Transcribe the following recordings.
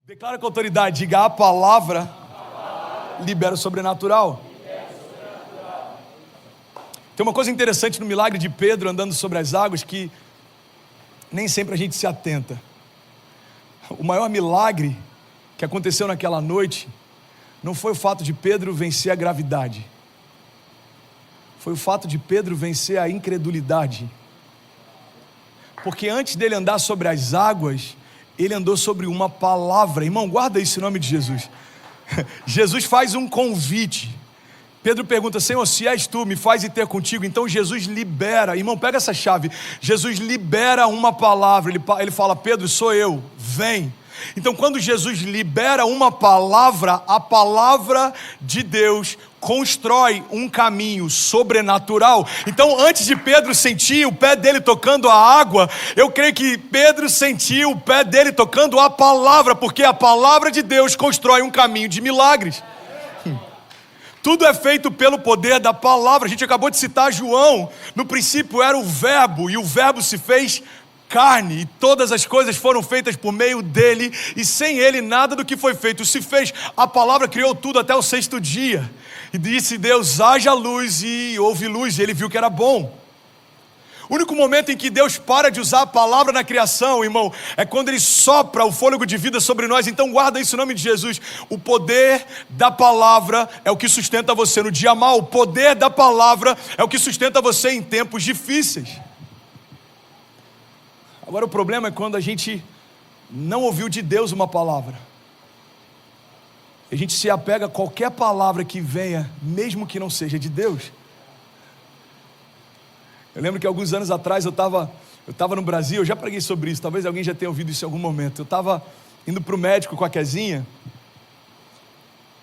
Declara com autoridade, diga: a palavra libera o sobrenatural. Tem uma coisa interessante no milagre de Pedro andando sobre as águas que nem sempre a gente se atenta. O maior milagre que aconteceu naquela noite não foi o fato de Pedro vencer a gravidade, foi o fato de Pedro vencer a incredulidade. Porque antes dele andar sobre as águas, ele andou sobre uma palavra. Irmão, guarda isso em nome de Jesus. Jesus faz um convite. Pedro pergunta: Senhor, se és tu, me faz ir ter contigo. Então Jesus libera. Irmão, pega essa chave. Jesus libera uma palavra. Ele fala: Pedro, sou eu, vem. Então quando Jesus libera uma palavra, a palavra de Deus constrói um caminho sobrenatural. Então antes de Pedro sentir o pé dele tocando a água, eu creio que Pedro sentiu o pé dele tocando a palavra, porque a palavra de Deus constrói um caminho de milagres. Tudo é feito pelo poder da palavra. A gente acabou de citar João. No princípio era o verbo, e o verbo se fez carne, e todas as coisas foram feitas por meio dele, e sem ele nada do que foi feito se fez. A palavra criou tudo até o sexto dia, e disse Deus: haja luz, e houve luz, e ele viu que era bom. O único momento em que Deus para de usar a palavra na criação, irmão, é quando ele sopra o fôlego de vida sobre nós. Então guarda isso em nome de Jesus. O poder da palavra é o que sustenta você no dia mau. O poder da palavra é o que sustenta você em tempos difíceis. Agora o problema é quando a gente não ouviu de Deus uma palavra. A gente se apega a qualquer palavra que venha, mesmo que não seja de Deus. Eu lembro que alguns anos atrás eu estava no Brasil, eu já preguei sobre isso, talvez alguém já tenha ouvido isso em algum momento. Eu estava indo para o médico com a Kezinha,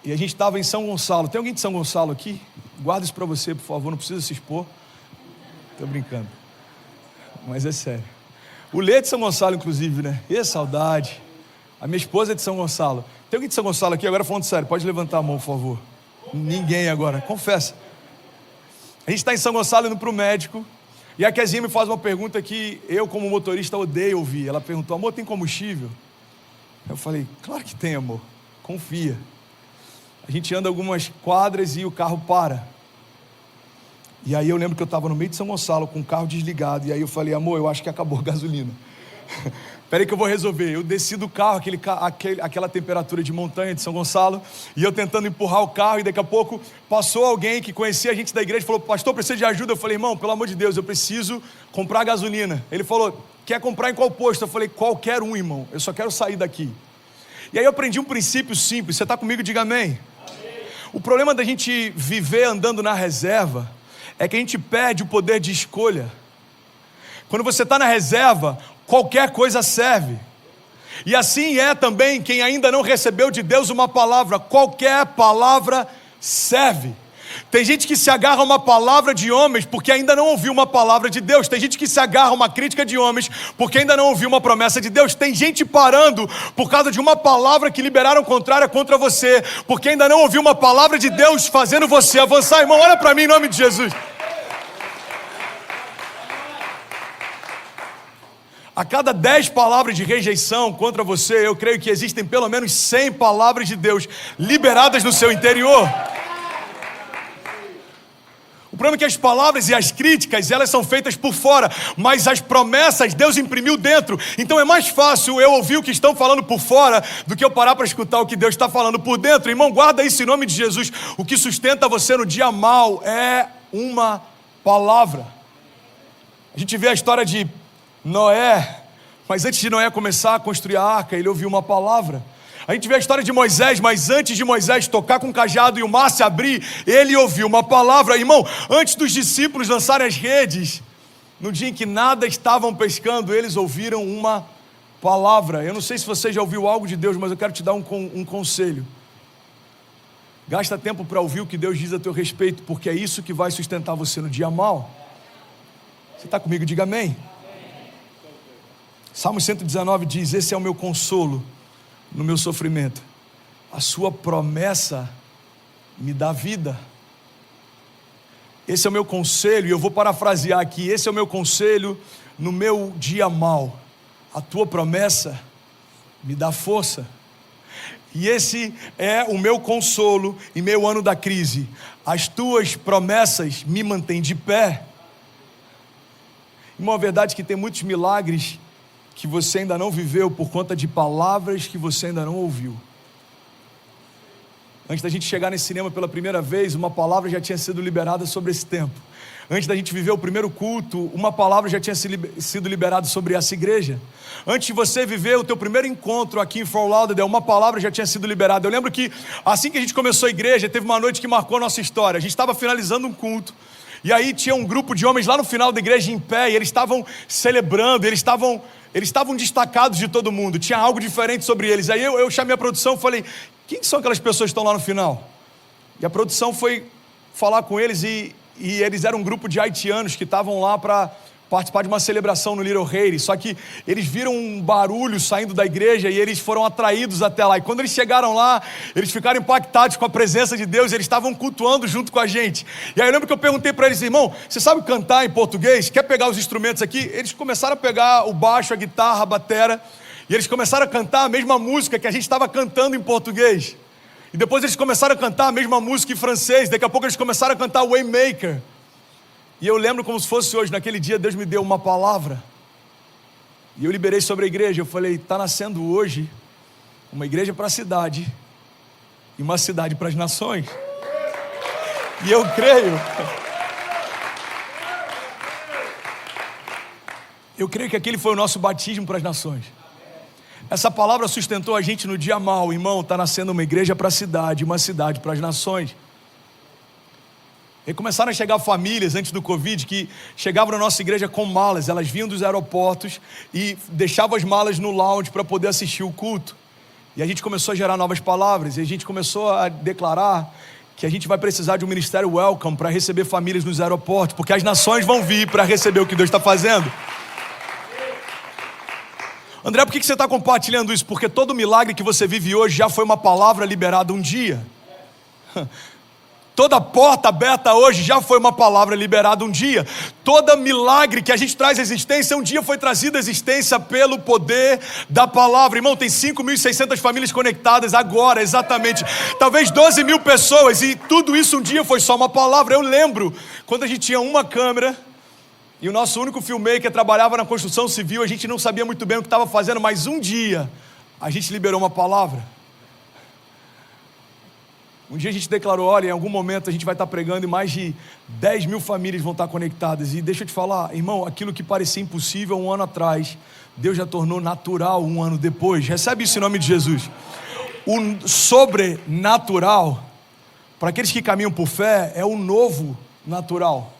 e a gente estava em São Gonçalo. Tem alguém de São Gonçalo aqui? Guarda isso para você, por favor, não precisa se expor. Estou brincando, mas é sério. O Lê é de São Gonçalo, inclusive, né? E saudade. A minha esposa é de São Gonçalo. Tem alguém de São Gonçalo aqui? Agora falando sério, pode levantar a mão, por favor. Ninguém agora, confessa. A gente está em São Gonçalo indo para o médico, e a Kezinha me faz uma pergunta que eu, como motorista, odeio ouvir. Ela perguntou: amor, tem combustível? Eu falei: claro que tem, amor, confia. A gente anda algumas quadras e o carro para. E aí eu lembro que eu estava no meio de São Gonçalo com o carro desligado, e aí eu falei: amor, eu acho que acabou a gasolina. Peraí que eu vou resolver. Eu desci do carro, aquela temperatura de montanha de São Gonçalo, e eu tentando empurrar o carro, e daqui a pouco passou alguém que conhecia a gente da igreja e falou: pastor, precisa de ajuda? Eu falei: irmão, pelo amor de Deus, eu preciso comprar gasolina. Ele falou: quer comprar em qual posto? Eu falei: qualquer um, irmão, eu só quero sair daqui. E aí eu aprendi um princípio simples. Você está comigo? Diga amém. O problema da gente viver andando na reserva é que a gente perde o poder de escolha. Quando você está na reserva, qualquer coisa serve. E assim é também quem ainda não recebeu de Deus uma palavra. Qualquer palavra serve. Tem gente que se agarra a uma palavra de homens porque ainda não ouviu uma palavra de Deus. Tem gente que se agarra a uma crítica de homens porque ainda não ouviu uma promessa de Deus. Tem gente parando por causa de uma palavra que liberaram contrária contra você, porque ainda não ouviu uma palavra de Deus fazendo você avançar. Irmão, olha para mim em nome de Jesus. A cada 10 palavras de rejeição contra você, eu creio que existem pelo menos 100 palavras de Deus liberadas no seu interior. O problema é que as palavras e as críticas, elas são feitas por fora, mas as promessas Deus imprimiu dentro. Então é mais fácil eu ouvir o que estão falando por fora do que eu parar para escutar o que Deus está falando por dentro. Irmão, guarda isso em nome de Jesus. O que sustenta você no dia mau é uma palavra. A gente vê a história de Noé, mas antes de Noé começar a construir a arca, ele ouviu uma palavra. A gente vê a história de Moisés, mas antes de Moisés tocar com o cajado e o mar se abrir, ele ouviu uma palavra. Irmão, antes dos discípulos lançarem as redes, no dia em que nada estavam pescando, eles ouviram uma palavra. Eu não sei se você já ouviu algo de Deus, mas eu quero te dar um conselho. Gasta tempo para ouvir o que Deus diz a teu respeito, porque é isso que vai sustentar você no dia mau. Você está comigo? Diga amém. Salmo 119 diz: esse é o meu consolo no meu sofrimento, a sua promessa me dá vida. Esse é o meu conselho, e eu vou parafrasear aqui: esse é o meu conselho no meu dia mau, a tua promessa me dá força. E esse é o meu consolo em meio ano da crise. As tuas promessas me mantêm de pé. Uma verdade é que tem muitos milagres que você ainda não viveu por conta de palavras que você ainda não ouviu. Antes da gente chegar nesse cinema pela primeira vez, uma palavra já tinha sido liberada sobre esse tempo. Antes da gente viver o primeiro culto, uma palavra já tinha sido liberada sobre essa igreja. Antes de você viver o teu primeiro encontro aqui em Fort Lauderdale, uma palavra já tinha sido liberada. Eu lembro que assim que a gente começou a igreja, teve uma noite que marcou a nossa história. A gente estava finalizando um culto, e aí tinha um grupo de homens lá no final da igreja em pé, e eles estavam celebrando, eles estavam destacados de todo mundo, tinha algo diferente sobre eles. Aí eu chamei a produção e falei, quem são aquelas pessoas que estão lá no final? E a produção foi falar com eles, e eles eram um grupo de haitianos que estavam lá para participar de uma celebração no Little Haiti. Só que eles viram um barulho saindo da igreja e eles foram atraídos até lá. E quando eles chegaram lá, eles ficaram impactados com a presença de Deus. Eles estavam cultuando junto com a gente. E aí eu lembro que eu perguntei para eles, irmão, você sabe cantar em português? Quer pegar os instrumentos aqui? Eles começaram a pegar o baixo, a guitarra, a batera, e eles começaram a cantar a mesma música que a gente estava cantando em português. E depois eles começaram a cantar a mesma música em francês. Daqui a pouco eles começaram a cantar Waymaker. E eu lembro como se fosse hoje. Naquele dia Deus me deu uma palavra, e eu liberei sobre a igreja. Eu falei, está nascendo hoje uma igreja para a cidade e uma cidade para as nações. E eu creio que aquele foi o nosso batismo para as nações. Essa palavra sustentou a gente no dia mau. Irmão, está nascendo uma igreja para a cidade, uma cidade para as nações. E começaram a chegar famílias antes do Covid que chegavam na nossa igreja com malas. Elas vinham dos aeroportos e deixavam as malas no lounge para poder assistir o culto. E a gente começou a gerar novas palavras, e a gente começou a declarar que a gente vai precisar de um ministério welcome para receber famílias nos aeroportos, porque as nações vão vir para receber o que Deus está fazendo. André, por que você está compartilhando isso? Porque todo milagre que você vive hoje já foi uma palavra liberada um dia. Toda porta aberta hoje já foi uma palavra liberada um dia. Todo milagre que a gente traz à existência, um dia foi trazido à existência pelo poder da palavra. Irmão, tem 5.600 famílias conectadas agora, exatamente. Talvez 12 mil pessoas, e tudo isso um dia foi só uma palavra. Eu lembro quando a gente tinha uma câmera e o nosso único filmmaker trabalhava na construção civil. A gente não sabia muito bem o que estava fazendo, mas um dia a gente liberou uma palavra. Um dia a gente declarou, olha, em algum momento a gente vai estar pregando e mais de 10 mil famílias vão estar conectadas. E deixa eu te falar, irmão, aquilo que parecia impossível um ano atrás, Deus já tornou natural um ano depois. Recebe isso em nome de Jesus. O sobrenatural, para aqueles que caminham por fé, é o novo natural.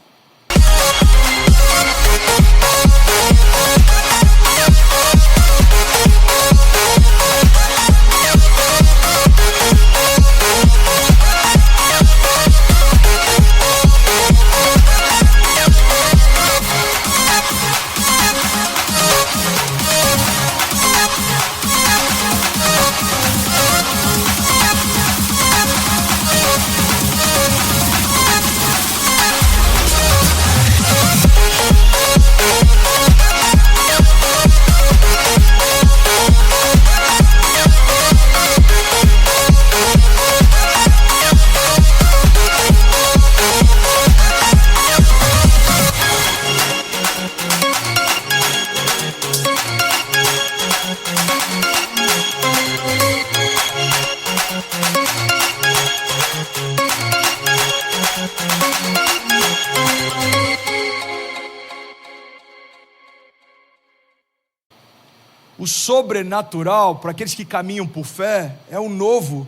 O sobrenatural, para aqueles que caminham por fé, é o novo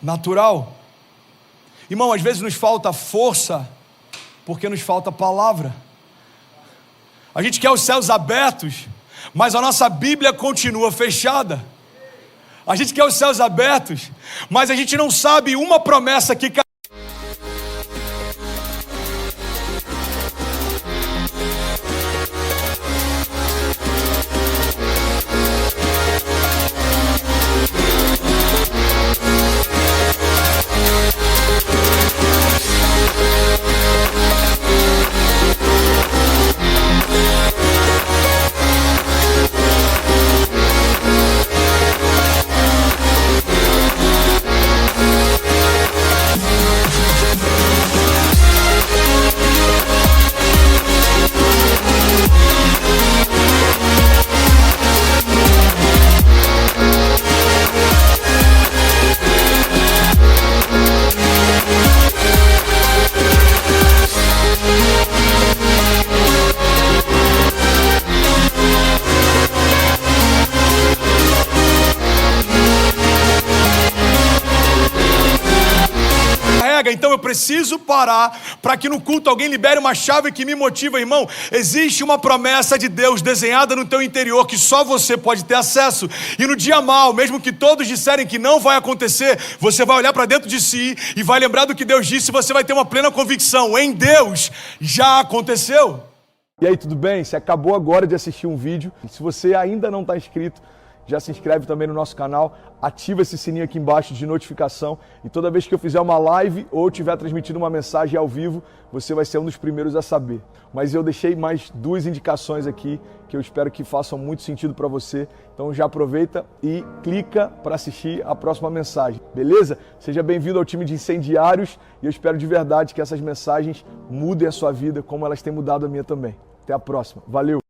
natural. Irmão, às vezes nos falta força, porque nos falta palavra. A gente quer os céus abertos, mas a nossa Bíblia continua fechada. A gente quer os céus abertos, mas a gente não sabe uma promessa que caiu. pega, então eu preciso parar para que no culto alguém libere uma chave que me motiva, irmão. Existe uma promessa de Deus desenhada no teu interior que só você pode ter acesso. E no dia mal, mesmo que todos disserem que não vai acontecer, você vai olhar para dentro de si e vai lembrar do que Deus disse e você vai ter uma plena convicção. Em Deus já aconteceu. E aí, tudo bem? Você acabou agora de assistir um vídeo. Se você ainda não está inscrito, já se inscreve também no nosso canal, ativa esse sininho aqui embaixo de notificação e toda vez que eu fizer uma live ou estiver transmitindo uma mensagem ao vivo, você vai ser um dos primeiros a saber. Mas eu deixei mais 2 indicações aqui que eu espero que façam muito sentido para você. Então já aproveita e clica para assistir a próxima mensagem, beleza? Seja bem-vindo ao time de incendiários e eu espero de verdade que essas mensagens mudem a sua vida como elas têm mudado a minha também. Até a próxima. Valeu!